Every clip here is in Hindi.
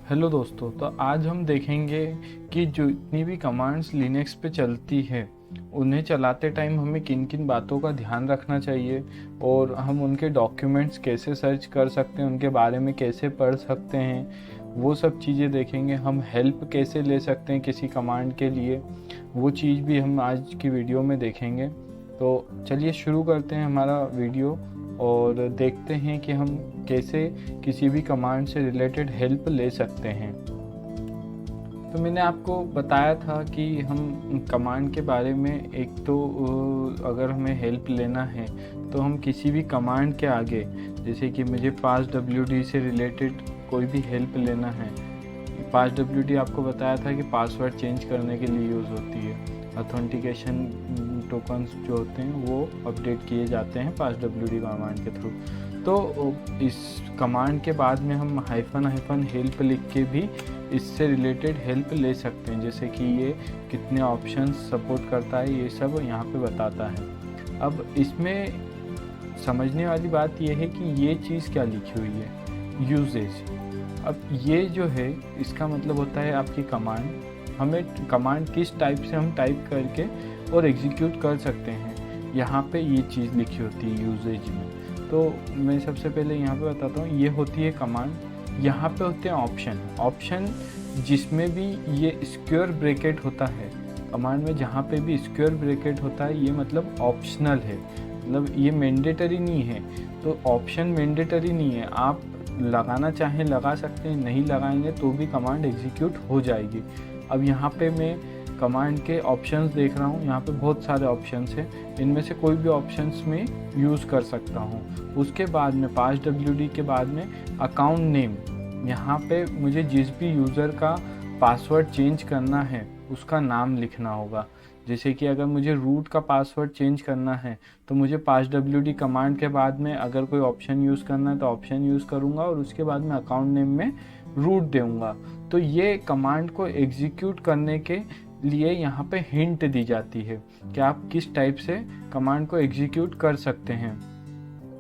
हेलो दोस्तों, तो आज हम देखेंगे कि जो इतनी भी कमांड्स लिनक्स पे चलती है उन्हें चलाते टाइम हमें किन किन बातों का ध्यान रखना चाहिए और हम उनके डॉक्यूमेंट्स कैसे सर्च कर सकते हैं, उनके बारे में कैसे पढ़ सकते हैं, वो सब चीज़ें देखेंगे। हम हेल्प कैसे ले सकते हैं किसी कमांड के लिए, वो चीज़ भी हम आज की वीडियो में देखेंगे। तो चलिए शुरू करते हैं हमारा वीडियो और देखते हैं कि हम कैसे किसी भी कमांड से रिलेटेड हेल्प ले सकते हैं। तो मैंने आपको बताया था कि हम कमांड के बारे में एक तो अगर हमें हेल्प लेना है तो हम किसी भी कमांड के आगे, जैसे कि मुझे passwd से रिलेटेड कोई भी हेल्प लेना है। passwd आपको बताया था कि पासवर्ड चेंज करने के लिए यूज़ होती है। ऑथेंटिकेशन टोकन्स जो होते हैं वो अपडेट किए जाते हैं passwd कमांड के थ्रू। तो इस कमांड के बाद में हम हाइफन हेल्प लिख के भी इससे रिलेटेड हेल्प ले सकते हैं, जैसे कि ये कितने ऑप्शंस सपोर्ट करता है, ये सब यहाँ पे बताता है। अब इसमें समझने वाली बात ये है कि ये चीज़ क्या लिखी हुई है, यूजेज। अब ये जो है इसका मतलब होता है आपकी कमांड, हमें कमांड किस टाइप से हम टाइप करके और एग्जीक्यूट कर सकते हैं, यहाँ पे ये चीज़ लिखी होती है यूजेज में। तो मैं सबसे पहले यहाँ पे बताता हूँ, ये होती है कमांड, यहाँ पे होते हैं ऑप्शन जिसमें भी ये स्क्वायर ब्रैकेट होता है। कमांड में जहाँ पे भी स्क्वायर ब्रैकेट होता है ये मतलब ऑप्शनल है, मतलब ये मैंडेटरी नहीं है। तो ऑप्शन मैंडेटरी नहीं है, आप लगाना चाहें लगा सकते हैं, नहीं लगाएंगे तो भी कमांड एग्जीक्यूट हो जाएगी। अब यहाँ पे मैं कमांड के ऑप्शंस देख रहा हूँ, यहाँ पे बहुत सारे ऑप्शंस हैं, इनमें से कोई भी ऑप्शंस में यूज़ कर सकता हूँ। उसके बाद में passwd के बाद में अकाउंट नेम, यहाँ पे मुझे जिस भी यूज़र का पासवर्ड चेंज करना है उसका नाम लिखना होगा। जैसे कि अगर मुझे रूट का पासवर्ड चेंज करना है तो मुझे passwd कमांड के बाद में अगर कोई ऑप्शन यूज़ करना है तो ऑप्शन यूज़ करूँगा और उसके बाद में अकाउंट नेम में रूट दूँगा। तो ये कमांड को एग्जीक्यूट करने के लिए यहाँ पे हिंट दी जाती है कि आप किस टाइप से कमांड को एग्जीक्यूट कर सकते हैं।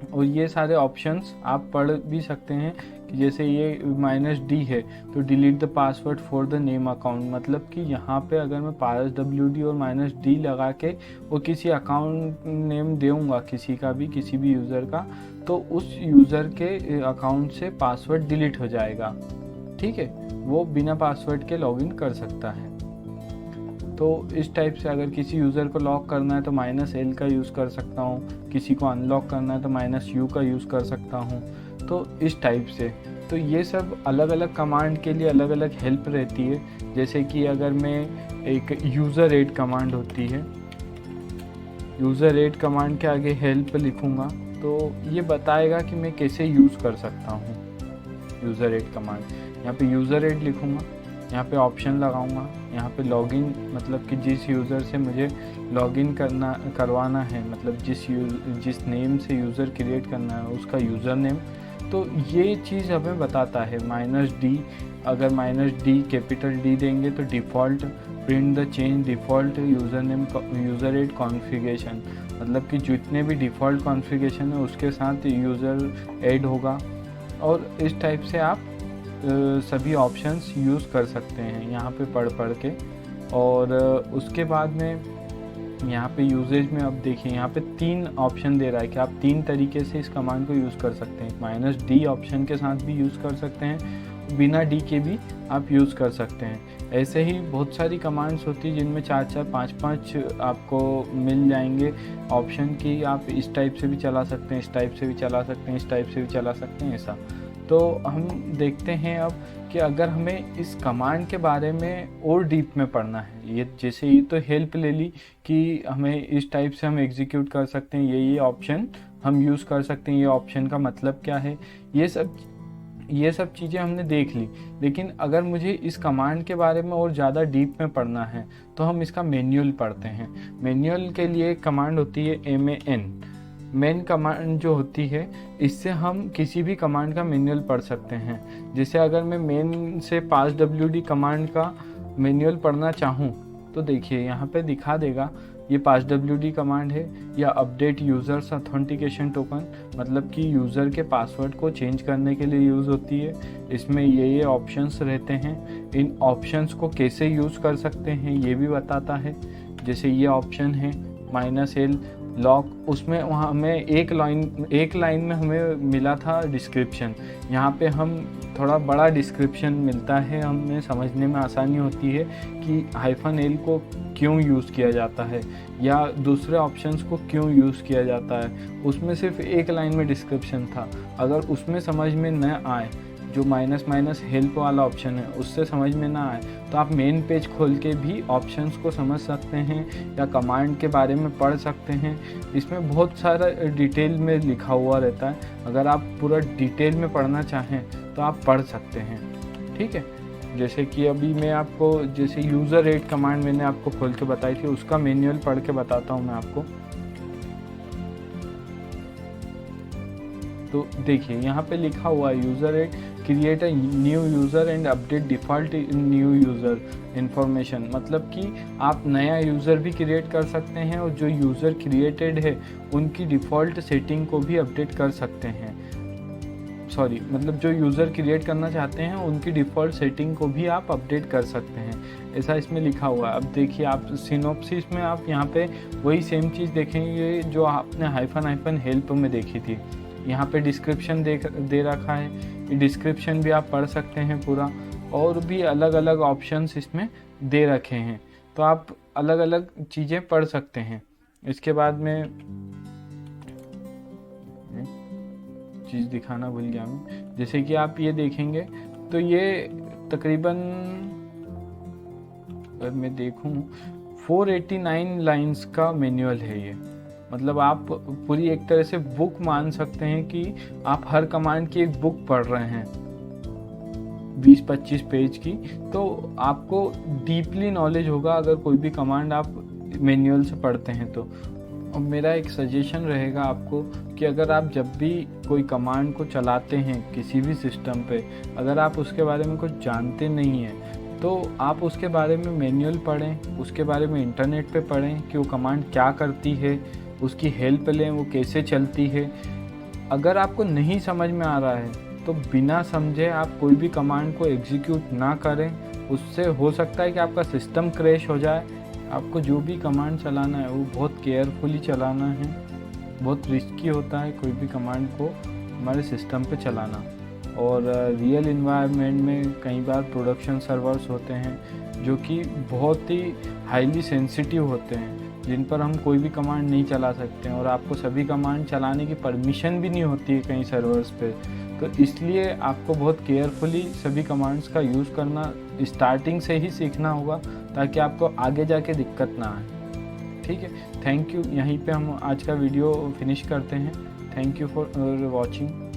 और ये सारे ऑप्शंस आप पढ़ भी सकते हैं कि जैसे ये -d है तो delete the password for the name account, मतलब कि यहाँ पे अगर मैं passwd और -d लगा के वो किसी अकाउंट नेम दूँगा किसी भी यूज़र का, तो उस यूज़र के अकाउंट से पासवर्ड डिलीट हो जाएगा। ठीक है, वो बिना पासवर्ड के लॉगिन कर सकता है। तो इस टाइप से अगर किसी यूज़र को लॉक करना है तो -l का यूज़ कर सकता हूँ, किसी को अनलॉक करना है तो -u का यूज़ कर सकता हूँ। तो इस टाइप से तो ये सब अलग अलग कमांड के लिए अलग अलग हेल्प रहती है। जैसे कि अगर मैं एक यूज़र एड कमांड होती है, यूज़र एड कमांड के आगे हेल्प लिखूँगा तो ये बताएगा कि मैं कैसे यूज़ कर सकता हूँ यूज़र एड कमांड। यहाँ पे यूज़र एड लिखूँगा, यहाँ पे ऑप्शन लगाऊंगा, यहाँ पे लॉगिन, मतलब कि जिस यूज़र से मुझे लॉगिन करवाना है, मतलब जिस नेम से यूज़र क्रिएट करना है उसका यूज़र नेम। तो ये चीज़ हमें बताता है। -d, अगर -d कैपिटल D देंगे तो default print the change default user name user add configuration, मतलब कि जितने भी डिफ़ॉल्ट कॉन्फ़िगरेशन है उसके साथ यूज़र ऐड होगा। और इस टाइप से आप सभी ऑप्शंस यूज़ कर सकते हैं यहाँ पे पढ़ के। और उसके बाद में यहाँ पे यूजेज में अब देखिए यहाँ पे 3 ऑप्शन दे रहा है कि आप 3 तरीके से इस कमांड को यूज़ कर सकते हैं। -d ऑप्शन के साथ भी यूज़ कर सकते हैं, बिना d के भी आप यूज़ कर सकते हैं। ऐसे ही बहुत सारी कमांड्स होती है जिनमें 4-4, 5-5 आपको मिल जाएंगे ऑप्शन की, आप इस टाइप से भी चला सकते हैं, इस टाइप से भी चला सकते हैं, इस टाइप से भी चला सकते हैं, ऐसा। तो हम देखते हैं अब कि अगर हमें इस कमांड के बारे में और डीप में पढ़ना है, ये जैसे ये तो हेल्प ले ली कि हमें इस टाइप से हम एग्जीक्यूट कर सकते हैं, ये ऑप्शन हम यूज़ कर सकते हैं, ये ऑप्शन का मतलब क्या है, ये सब चीज़ें हमने देख ली। लेकिन अगर मुझे इस कमांड के बारे में और ज़्यादा डीप में पढ़ना है तो हम इसका मैनुअल पढ़ते हैं। मैनुअल के लिए एक कमांड होती है मेन कमांड जो होती है, इससे हम किसी भी कमांड का मैनुअल पढ़ सकते हैं। जैसे अगर मैं मेन से passwd कमांड का मैनुअल पढ़ना चाहूँ तो देखिए यहाँ पे दिखा देगा ये passwd कमांड है, या अपडेट यूज़र्स ऑथेंटिकेशन टोकन, मतलब कि यूज़र के पासवर्ड को चेंज करने के लिए यूज़ होती है। इसमें ये ऑप्शंस रहते हैं, इन ऑप्शंस को कैसे यूज़ कर सकते हैं ये भी बताता है। जैसे ये ऑप्शन है -l लॉक, उसमें वहाँ हमें एक लाइन में हमें मिला था डिस्क्रिप्शन, यहाँ पे हम थोड़ा बड़ा डिस्क्रिप्शन मिलता है, हमें समझने में आसानी होती है कि -l को क्यों यूज़ किया जाता है या दूसरे ऑप्शंस को क्यों यूज़ किया जाता है। उसमें सिर्फ एक लाइन में डिस्क्रिप्शन था, अगर उसमें समझ में न आए, जो -- हेल्प वाला ऑप्शन है उससे समझ में ना आए, तो आप मेन पेज खोल के भी ऑप्शंस को समझ सकते हैं या कमांड के बारे में पढ़ सकते हैं। इसमें बहुत सारा डिटेल में लिखा हुआ रहता है, अगर आप पूरा डिटेल में पढ़ना चाहें तो आप पढ़ सकते हैं। ठीक है, जैसे कि अभी मैं आपको, जैसे यूज़र एड कमांड मैंने आपको खोल के बताई थी, उसका मैनुअल पढ़ के बताता हूँ मैं आपको। तो देखिए यहाँ पे लिखा हुआ है user add create a new user and update default new user information, मतलब कि आप नया यूज़र भी क्रिएट कर सकते हैं और जो यूज़र क्रिएटेड है उनकी डिफ़ॉल्ट सेटिंग को भी अपडेट कर सकते हैं। सॉरी, मतलब जो यूज़र क्रिएट करना चाहते हैं उनकी डिफ़ॉल्ट सेटिंग को भी आप अपडेट कर सकते हैं, ऐसा इसमें लिखा हुआ है। अब देखिए आप सिनॉप्सिस में आप यहाँ पे वही सेम चीज़ देखेंगे जो आपने -- हेल्प में देखी थी। यहाँ पे डिस्क्रिप्शन दे रखा है, डिस्क्रिप्शन भी आप पढ़ सकते हैं पूरा, और भी अलग अलग ऑप्शंस इसमें दे रखे हैं, तो आप अलग अलग चीज़ें पढ़ सकते हैं। इसके बाद में चीज़ दिखाना भूल गया मैं, जैसे कि आप ये देखेंगे तो ये तकरीबन, अगर मैं देखूं 489 लाइंस का मैनुअल है ये, मतलब आप पूरी एक तरह से बुक मान सकते हैं कि आप हर कमांड की एक बुक पढ़ रहे हैं 20-25 पेज की, तो आपको डीपली नॉलेज होगा अगर कोई भी कमांड आप मैनुअल से पढ़ते हैं तो। और मेरा एक सजेशन रहेगा आपको कि अगर आप जब भी कोई कमांड को चलाते हैं किसी भी सिस्टम पे, अगर आप उसके बारे में कुछ जानते नहीं हैं तो आप उसके बारे में मैनुअल पढ़ें, उसके बारे में इंटरनेट पे पढ़ें कि वो कमांड क्या करती है, उसकी हेल्प लें, वो कैसे चलती है। अगर आपको नहीं समझ में आ रहा है तो बिना समझे आप कोई भी कमांड को एग्जीक्यूट ना करें, उससे हो सकता है कि आपका सिस्टम क्रैश हो जाए। आपको जो भी कमांड चलाना है वो बहुत केयरफुली चलाना है, बहुत रिस्की होता है कोई भी कमांड को हमारे सिस्टम पे चलाना। और रियल इन्वायरमेंट में कई बार प्रोडक्शन सर्वर्स होते हैं जो कि बहुत ही हाईली सेंसिटिव होते हैं, जिन पर हम कोई भी कमांड नहीं चला सकते हैं, और आपको सभी कमांड चलाने की परमिशन भी नहीं होती है कई सर्वर्स पे। तो इसलिए आपको बहुत केयरफुली सभी कमांड्स का यूज़ करना स्टार्टिंग से ही सीखना होगा, ताकि आपको आगे जाके दिक्कत ना आए। ठीक है, थैंक यू। यहीं पे हम आज का वीडियो फिनिश करते हैं। Thank you for watching.